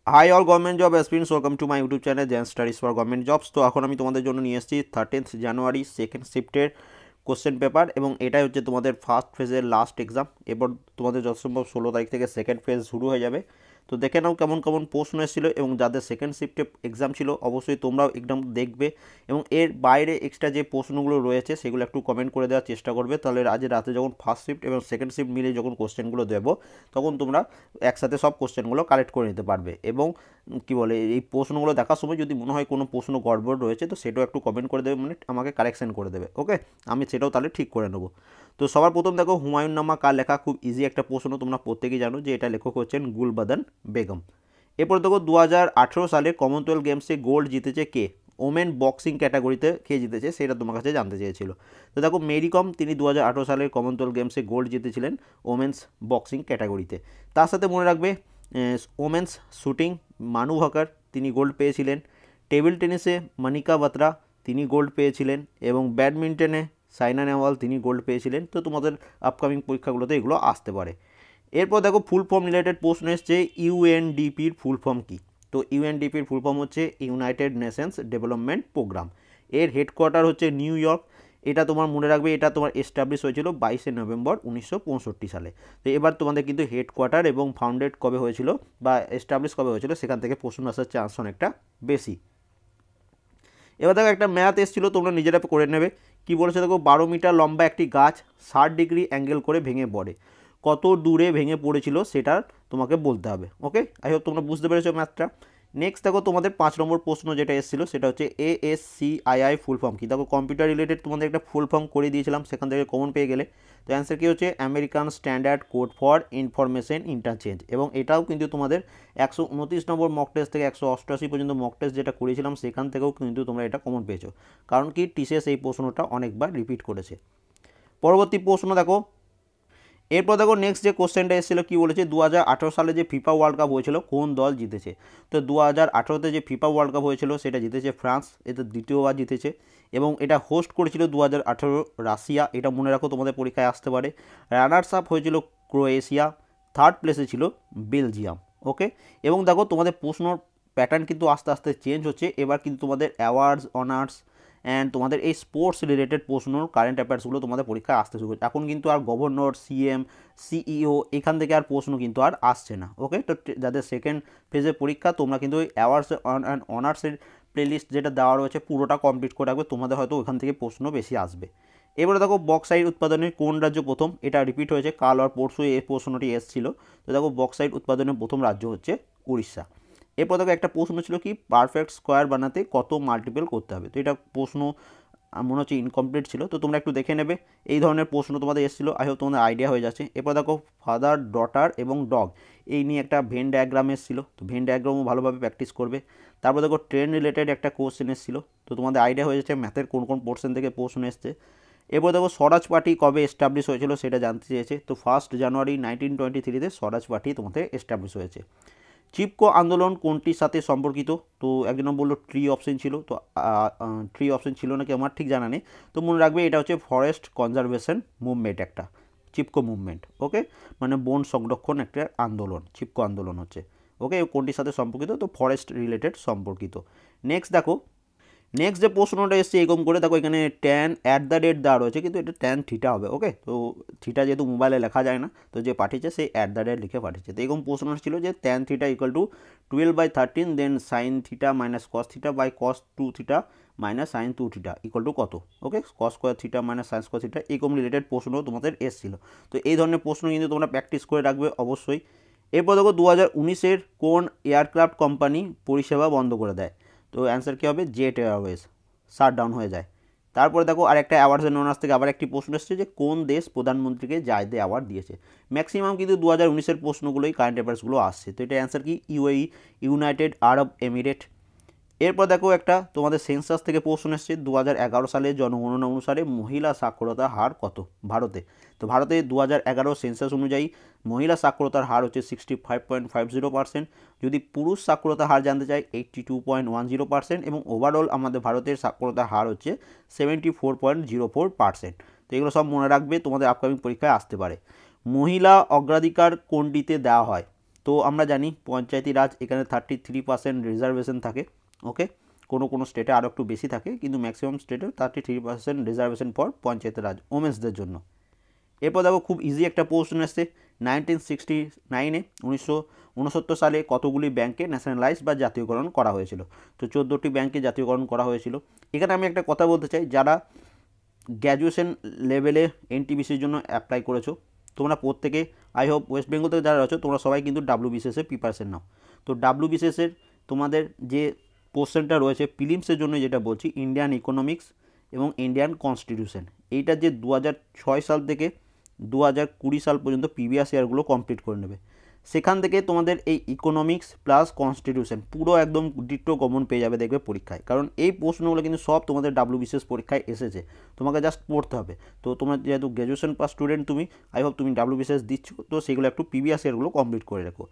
High all government job aspirants, welcome to my YouTube channel Gen Studies for government jobs. তো এখন আমি তোমাদের জন্য নিয়ে এসেছি 13th জানুয়ারি সেকেন্ড শিফটের কোশ্চেন পেপার, এবং এটাই হচ্ছে তোমাদের ফার্স্ট ফেজের লাস্ট এক্সাম। এরপর তোমাদের যথাসম্ভব 16 তারিখ থেকে সেকেন্ড ফেজ শুরু হয়ে যাবে। তো দেখে নাও কেমন কেমন প্রশ্ন এসেছিলো, এবং যাদের সেকেন্ড শিফটে এক্সাম ছিল অবশ্যই তোমরাও এক্সাম দেখবে, এবং এর বাইরে এক্সট্রা যে প্রশ্নগুলো রয়েছে সেগুলো একটু কমেন্ট করে দেওয়ার চেষ্টা করবে। তাহলে আজ রাতে যখন ফার্স্ট শিফট এবং সেকেন্ড শিফট মিলে যখন কোশ্চেনগুলো দেবো, তখন তোমরা একসাথে সব কোশ্চেনগুলো কালেক্ট করে নিতে পারবে। এবং কি বলে, এই প্রশ্নগুলো দেখার সময় যদি মনে হয় কোনো প্রশ্ন গড়বড় রয়েছে, তো সেটাও একটু কমেন্ট করে দেবে, মানে আমাকে কারেকশন করে দেবে। ওকে, আমি সেটাও তাহলে ঠিক করে নেবো। তো সবার প্রথম দেখো, হুমায়ুন নামা কার লেখা? খুব ইজি একটা প্রশ্ন, তোমরা প্রত্যেকেই জানো যে এটা লেখক হচ্ছেন গুলবাদন বেগম। এরপর দেখো, 2018 সালে কমনওয়েলথ গেমসে গোল্ড জিতেছে কে? ওমেন বক্সিং ক্যাটাগরিতে কে জিতেছে সেটা তোমার কাছে জানতে চেয়েছিল। তো দেখো, মেরি কম, তিনি 2018 সালের কমনওয়েলথ গেমসে গোল্ড জিতেছিলেন ওমেন্স বক্সিং ক্যাটাগরিতে। তার সাথে মনে রাখবে, ওমেন্স শুটিং মানু ভাকার, তিনি গোল্ড পেয়েছিলেন। টেবিল টেনিসে মনিকা বাত্রা, তিনি গোল্ড পেয়েছিলেন। এবং ব্যাডমিন্টনে সাইনা নেহওয়াল, তিনি গোল্ড পেয়েছিলেন। তো তোমাদের আপকামিং পরীক্ষাগুলোতে এগুলো আসতে পারে। এরপর দেখো, ফুল ফর্ম রিলেটেড প্রশ্ন এসছে, ইউএনডিপির ফুল ফর্ম কী? তো ইউএনডিপির ফুল ফর্ম হচ্ছে ইউনাইটেড নেশনস ডেভেলপমেন্ট প্রোগ্রাম। এর হেডকোয়ার্টার হচ্ছে নিউ ইয়র্ক। এটা তোমার মনে রাখবে, এটা তোমার এস্টাবলিশ হয়েছিল 22শে নভেম্বর 1965 সালে। তো এবার তোমাদের কিন্তু হেডকোয়ার্টার এবং ফাউন্ডেড কবে হয়েছিল বা এস্টাবলিশ কবে হয়েছিল সেখান থেকে প্রশ্ন আসার চান্স অনেকটা বেশি। এবার দেখো, একটা ম্যাথ এসেছিলো, তোমরা নিজেরা করে নেবে। কি বলেছে দেখো, 12 মিটার লম্বা একটি গাছ 60 ডিগ্রি অ্যাঙ্গেল করে ভেঙে পড়ে। কত দূরে ভেঙে পড়েছিল সেটা তোমাকে বলতে হবে। ওকে, আই হোপ তোমরা বুঝতে পেরেছো ম্যাথটা। নেক্সট দেখো, তোমাদের 5 নম্বর প্রশ্ন যেটা এসেছিলো সেটা হচ্ছে ASCII ফুল ফর্ম কী? দেখো, কম্পিউটার রিলেটেড তোমাদের একটা ফুল ফর্ম করে দিয়েছিলাম, সেখান থেকে কমন পেয়ে গেলে। তো অ্যান্সার কী হচ্ছে, American standard code for information interchange. এবং এটাও কিন্তু তোমাদের 129 নম্বর মক টেস্ট থেকে 188 পর্যন্ত মক টেস্ট যেটা করেছিলাম সেখান থেকেও কিন্তু তোমরা এটা কমন পেয়েছো, কারণ কি টিসিএস এই প্রশ্নটা অনেকবার রিপিট করেছে। পরবর্তী প্রশ্ন দেখো, এরপর দেখো নেক্সট যে কোশ্চেনটা এসেছিলো, কী বলেছে, 2018 সালে যে ফিফা ওয়ার্ল্ড কাপ হয়েছিল কোন দল জিতেছে? তো 2018তে যে ফিফা ওয়ার্ল্ড কাপ হয়েছিল সেটা জিতেছে ফ্রান্স, এটা দ্বিতীয়বার জিতেছে। এবং এটা হোস্ট করেছিল 2018 রাশিয়া, এটা মনে রাখো তোমাদের পরীক্ষায় আসতে পারে। রানার্স আপ হয়েছিল ক্রোয়েশিয়া, থার্ড প্লেসে ছিল বেলজিয়াম। ওকে, এবং দেখো তোমাদের প্রশ্ন প্যাটার্ন কিন্তু আস্তে আস্তে চেঞ্জ হচ্ছে। এবার কিন্তু তোমাদের অ্যাওয়ার্ডস, অনার্স অ্যান্ড তোমাদের এই স্পোর্টস রিলেটেড প্রশ্ন, কারেন্ট অ্যাফেয়ার্সগুলো তোমাদের পরীক্ষায় আসতে শুরু করছে। এখন কিন্তু আর গভর্নর, সিএম, সিইও এখান থেকে আর প্রশ্ন কিন্তু আর আসছে না। ওকে, তো যাদের সেকেন্ড ফেজের পরীক্ষা, তোমরা কিন্তু ওই অ্যাওয়ার্ডস অ্যান্ড অনার্সের প্লেলিস্ট যেটা দেওয়া রয়েছে পুরোটা কমপ্লিট করে রাখবে, তোমাদের হয়তো ওখান থেকে প্রশ্ন বেশি আসবে। এবারে দেখো, বক্সাইট উৎপাদনে কোন রাজ্য প্রথম? এটা রিপিট হয়েছে, কাল আর পরশু এই প্রশ্নটি এসেছিল। তো দেখো, বক্সাইট উৎপাদনের প্রথম রাজ্য হচ্ছে উড়িষ্যা। এরপর দেখো, একটা প্রশ্ন ছিল কি, পারফেক্ট স্কোয়ার বানাতে কত মাল্টিপল করতে হবে? তো এটা প্রশ্ন মনে হচ্ছে ইনকমপ্লিট ছিল, তো তোমরা একটু দেখে নেবে। এই ধরনের প্রশ্ন তোমাদের এসেছিলো, আই হোপ তোমাদের আইডিয়া হয়ে যাচ্ছে। এরপর দেখো, ফাদার, ডটার এবং ডগ এই নিয়ে একটা ভেন ডায়াগ্রাম এসেছিলো, তো ভেন ডায়াগ্রামও ভালোভাবে প্র্যাকটিস করবে। তারপর দেখো, ট্রেন রিলেটেড একটা কোশ্চেন এসেছিলো, তো তোমাদের আইডিয়া হয়ে যাচ্ছে ম্যাথের কোন কোন পোর্শন থেকে প্রশ্ন এসছে। এরপর দেখো, স্বরাজ পার্টি কবে এস্টাবলিশ হয়েছিল সেটা জানতে চেয়েছে। তো 1 জানুয়ারি 1923-তে স্বরাজ পার্টি তোমাদের এস্টাবলিশ হয়েছে। চিপকো আন্দোলন কোনটির সাথে সম্পর্কিত? তো একজন বললো ট্রি অপশন ছিল, তো ট্রি অপশন ছিল নাকি আমার ঠিক জানা নেই। তো মনে রাখবে, এটা হচ্ছে ফরেস্ট কনজারভেশন মুভমেন্ট, একটা চিপকো মুভমেন্ট। ওকে, মানে বন সংরক্ষণ একটা আন্দোলন, চিপকো আন্দোলন হচ্ছে। ওকে, কোনটির সাথে সম্পর্কিত? তো ফরেস্ট রিলেটেড সম্পর্কিত। নেক্সট দেখো, নেক্সট যে প্রশ্নটা এসছে এরকম করে, দেখো এখানে ট্যান @ দেওয়া রয়েছে, কিন্তু এটা ট্যান থিটা হবে। ওকে, তো থিটা যেহেতু মোবাইলে লেখা যায় না, তো যে পাঠিয়েছে সেই @ লিখে পাঠিয়েছে। তো এরকম প্রশ্ন ছিল যে tan theta = 12/13, then sine theta minus cos theta by cos 2 theta minus sine 2 theta কত? Okay, cos square theta minus sine square theta, এরকম রিলেটেড প্রশ্ন তোমাদের এসেছিলো। তো এই ধরনের প্রশ্ন কিন্তু তোমরা প্র্যাকটিস করে রাখবে অবশ্যই। এরপর দেখো, 2019-এর কোন এয়ারক্রাফট কোম্পানি পরিষেবা বন্ধ করে দেয়? তো অ্যান্সার কী হবে, জেট এয়ারওয়েজ শাট ডাউন হয়ে যায়। তারপরে দেখো, আর একটা অ্যাওয়ার্ডস অ্যান্ড অনার্স থেকে আবার একটি প্রশ্ন এসেছে যে কোন দেশ প্রধানমন্ত্রীকে জায়দে অ্যাওয়ার্ড দিয়েছে? ম্যাক্সিমাম কিন্তু 2019-এর প্রশ্নগুলোই কারেন্ট অ্যাফেয়ার্সগুলো আসছে। তো এটা অ্যান্সার কি, ইউএই, ইউনাইটেড আরব এমিরেট। এরপর দেখো, একটা তোমাদের সেন্সাস থেকে প্রশ্ন এসছে, 2011 সালে জনগণনা অনুসারে মহিলা সাক্ষরতার হার কত ভারতে? তো ভারতে 2011 সেন্সাস অনুযায়ী মহিলা সাক্ষরতার হার হচ্ছে 65.50%। যদি পুরুষ সাক্ষরতার হার জানতে চাই, 82.10%। এবং ওভারঅল আমাদের ভারতের সাক্ষরতার হার হচ্ছে 74.04%। তো এগুলো সব মনে রাখবে, তোমাদের আপকামিং পরীক্ষায় আসতে পারে। মহিলা অগ্রাধিকার কোনটিতে দেওয়া হয়? তো আমরা জানি পঞ্চায়েতি রাজ এখানে 33% রিজার্ভেশন থাকে। ওকে, কোনো স্টেটে আরও একটু বেশি থাকে, কিন্তু ম্যাক্সিমাম স্টেটে 33% রিজার্ভেশন ফর পঞ্চায়েতি রাজ ওমেন্সদের জন্য। এরপর দেখো খুব ইজি একটা প্রশ্ন এসছে, 1969-এ 1969 সালে কতগুলি ব্যাংকে ন্যাশনালাইজ বা জাতীয়করণ করা হয়েছিল? তো 14টি ব্যাংকে জাতীয়করণ করা হয়েছিল। এখানে আমি একটা কথা বলতে চাই, যারা গ্র্যাজুয়েশন লেভেলে এনটিপিসির জন্য অ্যাপ্লাই করেছো, তোমরা প্রত্যেকে আই হোপ ওয়েস্ট বেঙ্গল থেকে যারা রয়েছে তোমরা সবাই কিন্তু ডাব্লিউবিসিএসের প্রিপারেশন নাও। তো ডাব্লিউবিসিএসের তোমাদের যে কোশ্চেনটা রয়েছে প্রিলিমসের জন্য, যেটা বলছি ইন্ডিয়ান ইকোনমিক্স এবং ইন্ডিয়ান কনস্টিটিউশন, এইটা যে 2006 সাল থেকে 2020 সাল পর্যন্ত প্রিভিয়াস ইয়ারগুলো কমপ্লিট করে নেবে। সেখান থেকে তোমাদের এই ইকোনমিক্স প্লাস কনস্টিটিউশন পুরো একদম ডিটো কমন পেয়ে যাবে দেখবে পরীক্ষায়, কারণ এই প্রশ্নগুলো কিন্তু সব তোমাদের ডাব্লিউবিসিএস পরীক্ষায় এসেছে, তোমাকে জাস্ট পড়তে হবে। তো তোমরা যেহেতু গ্র্যাজুয়েশন পাস স্টুডেন্ট তুমি, আই হোপ তুমি ডাব্লিউবিসিএস দিচ্ছ, তো সেগুলো একটু প্রিভিয়াস ইয়ারগুলো কমপ্লিট করে রাখো।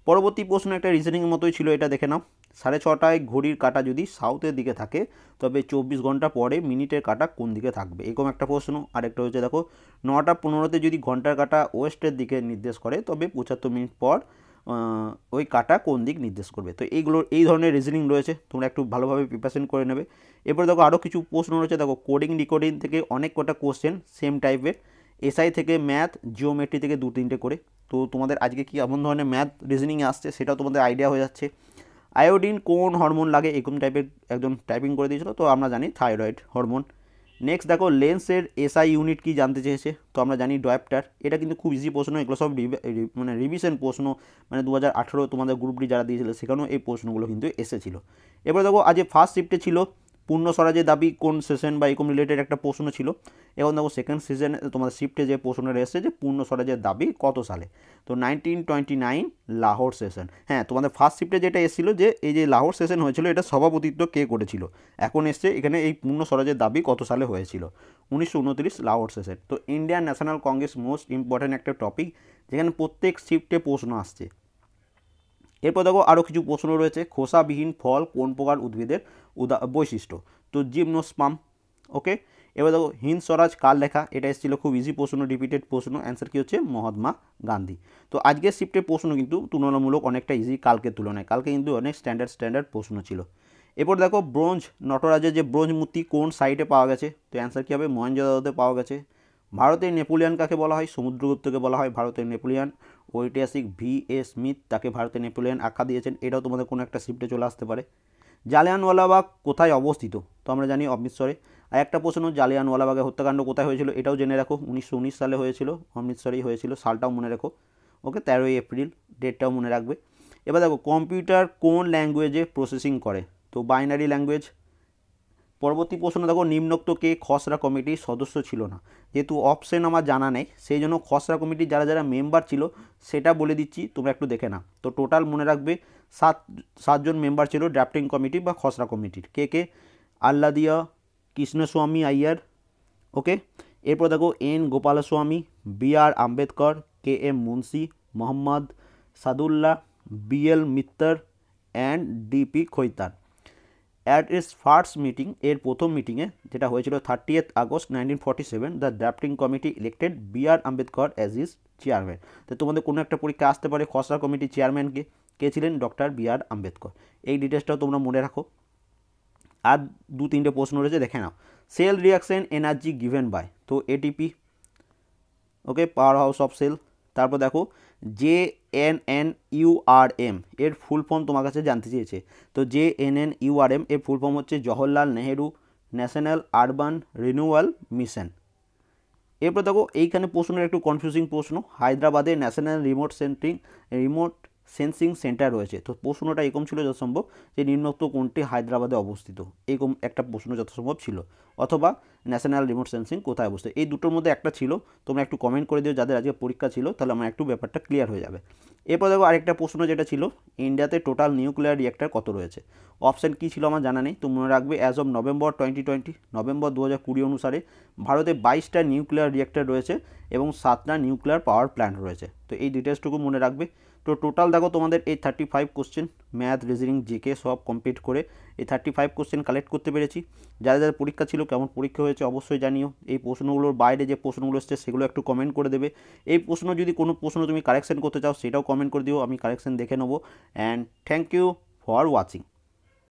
পরবর্তী প্রশ্ন একটা রিজনিংয়ের মতোই ছিল, এটা দেখে নাও। 6:30 ঘড়ির কাঁটা যদি সাউথের দিকে থাকে তবে 24 ঘন্টা পরে মিনিটের কাঁটা কোন দিকে থাকবে, এরকম একটা প্রশ্ন। আরেকটা হচ্ছে দেখো 9:15-তে যদি ঘন্টার কাঁটা ওয়েস্টের দিকে নির্দেশ করে তবে 75 মিনিট পর ওই কাঁটা কোন দিক নির্দেশ করবে। তো এই ধরনের রিজনিং রয়েছে, তোমরা একটু ভালোভাবে প্রিপারেশন করে নেবে। এরপর দেখো আরও কিছু প্রশ্ন রয়েছে, দেখো কোডিং ডিকোডিং থেকে অনেক কটা কোশ্চেন সেম টাইপের, এসআই থেকে ম্যাথ, জিওমেট্রি থেকে 2-3টে করে। তো তোমাদের আজকে কি এমন ধরনের ম্যাথ রিজনিং আসছে সেটাও তোমাদের আইডিয়া হয়ে যাচ্ছে। আয়োডিন কোন হরমোন লাগে, এরকম টাইপের একজন টাইপিং করে দিয়েছিল, তো আমরা জানি থাইরয়েড হরমোন। নেক্সট দেখো লেন্সের এসআই ইউনিট কি জানতে চেয়েছে, তো আমরা জানি ডয়াপ্টার। এটা কিন্তু খুব ইজি প্রশ্ন, এগুলো সব মানে রিভিশন প্রশ্ন, মানে 2018 তোমাদের গ্রুপ ডি যারা দিয়েছিল সেখানেও এই প্রশ্নগুলো কিন্তু এসেছিলো। এবার দেখো আজ ফার্স্ট শিফটে ছিল পূর্ণ স্বরাজের দাবি কোন সেশন বা এরকম রিলেটেড একটা প্রশ্ন ছিল। এখন দেখো সেকেন্ড সিজনে তোমাদের শিফটে যে প্রশ্নটা এসেছে যে পূর্ণ স্বরাজের দাবি কত সালে, তো 1929 লাহোর সেশন। হ্যাঁ, তোমাদের ফার্স্ট শিফটে যেটা এসেছিলো যে এই যে লাহোর সেশন হয়েছিল এটা সভাপতিত্ব কে করেছিল, এখন এসছে এখানে এই পূর্ণ স্বরাজের দাবি কত সালে হয়েছিল, 1929 লাহোর সেশন। তো Indian national Congress most important একটা টপিক, যেখানে প্রত্যেক শিফটে প্রশ্ন আসছে। এরপর দেখো আরও কিছু প্রশ্ন রয়েছে, খোসাবিহীন ফল কোন প্রকার উদ্ভিদের বৈশিষ্ট্য, তো জিমনোস্পার্ম। ওকে, এবার দেখো হিন্দ স্বরাজ কার লেখা, এটা এসেছিলো খুব ইজি প্রশ্ন, রিপিটেড প্রশ্ন, অ্যান্সার কী হচ্ছে মহাত্মা গান্ধী। তো আজকের শিফটের প্রশ্ন কিন্তু তুলনামূলক অনেকটা ইজি কালকের তুলনায়, কালকে কিন্তু অনেক স্ট্যান্ডার্ড প্রশ্ন ছিল। এরপর দেখো ব্রোঞ্জ নটরাজের যে ব্রোঞ্জ মূর্তি কোন সাইটে পাওয়া গেছে, তো অ্যান্সার কী হবে মহেঞ্জোদারোতে পাওয়া গেছে। ভারতের নেপোলিয়ান কাকে বলা হয়, সমুদ্রগুপ্তকে বলা হয় ভারতের নেপোলিয়ান। ঐতিহাসিক V.A. স্মিথ তাকে ভারতের নেপোলিয়ান আখ্যা দিয়েছেন, এটাও তোমাদের কোনো একটা শিফটে চলে আসতে পারে। জালিয়ানওয়ালাবাগ কোথায় অবস্থিত, তো আমরা জানি অমৃতসরে। আর একটা প্রশ্ন, জালিয়ানওয়ালাবাগের হত্যাকাণ্ড কোথায় হয়েছিল, এটাও জেনে রাখো 1919 সালে হয়েছিল, অমৃতসরেই হয়েছিল, সালটাও মনে রাখো। ওকে, 13 এপ্রিল ডেটটাও মনে রাখবে। এবার দেখো কম্পিউটার কোন ল্যাঙ্গুয়েজে প্রসেসিং করে, তো বাইনারি ল্যাঙ্গুয়েজ। পরবর্তী প্রশ্ন দেখো নিম্নোক্ত কে খসড়া কমিটির সদস্য ছিল না, যেহেতু অপশন আমার জানা নেই সেই জন্য খসড়া কমিটির যারা যারা মেম্বার ছিল সেটা বলে দিচ্ছি, তোমরা একটু দেখে নাও। তো টোটাল মনে রাখবে সাতজন মেম্বার ছিল ড্রাফটিং কমিটি বা খসড়া কমিটির। কে আল্লাদিয়া কৃষ্ণস্বামী আইয়ার। ওকে, এরপর দেখো N. Gopalaswami, B.R. Ambedkar, K.M. Munshi, Mohammad Saadullah, B.L. Mitter and D.P. Khaitan. At its first meeting, এর প্রথম মিটিংয়ে যেটা হয়েছিল 30th August 1947, the drafting committee elected B.R. Ambedkar as is chairman. তো তোমাদের কোনো একটা পরীক্ষা আসতে পারে খসড়া কমিটির চেয়ারম্যানকে কে ছিলেন, ডক্টর B.R. আম্বেদকর। এই ডিটেলসটাও তোমরা মনে রাখো। আর 2-3টে প্রশ্ন রয়েছে, দেখে নাও। Cell reaction energy given by, তো ATP। Okay, power house of cell. তারপর দেখো JNNURM এর ফুল ফর্ম তোমার কাছে জানতে চেয়েছে, তো JNNURM এর ফুল ফর্ম হচ্ছে Jawaharlal Nehru national urban renewal mission. এরপর দেখো এইখানে প্রশ্নের একটু কনফিউজিং প্রশ্ন, হায়দ্রাবাদে ন্যাশনাল রিমোট সেন্সিং সেন্টার রয়েছে, তো প্রশ্নটা এরকম ছিল যথাসম্ভব যে নিম্নোক্ত কোনটি হায়দ্রাবাদে অবস্থিত, এরকম একটা প্রশ্ন যথাসম্ভব ছিল, অথবা ন্যাশনাল রিমোট সেন্সিং কোথায় অবস্থিত, এই দুটোর মধ্যে একটা ছিল। তোমরা একটু কমেন্ট করে দিও যাদের আজকে পরীক্ষা ছিল, তাহলে আমার একটু ব্যাপারটা ক্লিয়ার হয়ে যাবে। এরপর দেখো আরেকটা প্রশ্ন যেটা ছিল, ইন্ডিয়াতে টোটাল নিউক্লিয়ার রিঅ্যাক্টর কত রয়েছে, অপশান কী ছিল আমার জানা নেই, তো মনে রাখবে অ্যাজ অফ নভেম্বর 2020 অনুসারে ভারতে 22টা নিউক্লিয়ার রিঅ্যাক্টর রয়েছে এবং 7টা নিউক্লিয়ার পাওয়ার প্ল্যান্ট রয়েছে। তো এই ডিটেলসটুকু মনে রাখবে। তো টোটাল দেখো তোমাদের এই 35 কোশ্চেন ম্যাথ, রিজনিং, জিকে সব কমপ্লিট করে এই 35 কোশ্চেন কালেক্ট করতে পেরেছি। যাদের যাদের পরীক্ষা ছিল কেমন পরীক্ষা হয়েছে অবশ্যই জানিও। এই প্রশ্নগুলোর বাইরে যে প্রশ্নগুলো এসছে সেগুলো একটু কমেন্ট করে দেবে। এই প্রশ্ন যদি কোনো প্রশ্ন তুমি কারেকশন করতে চাও সেটাও কমেন্ট করে দিও, আমি কারেকশন দেখে নেবো। And thank you for watching.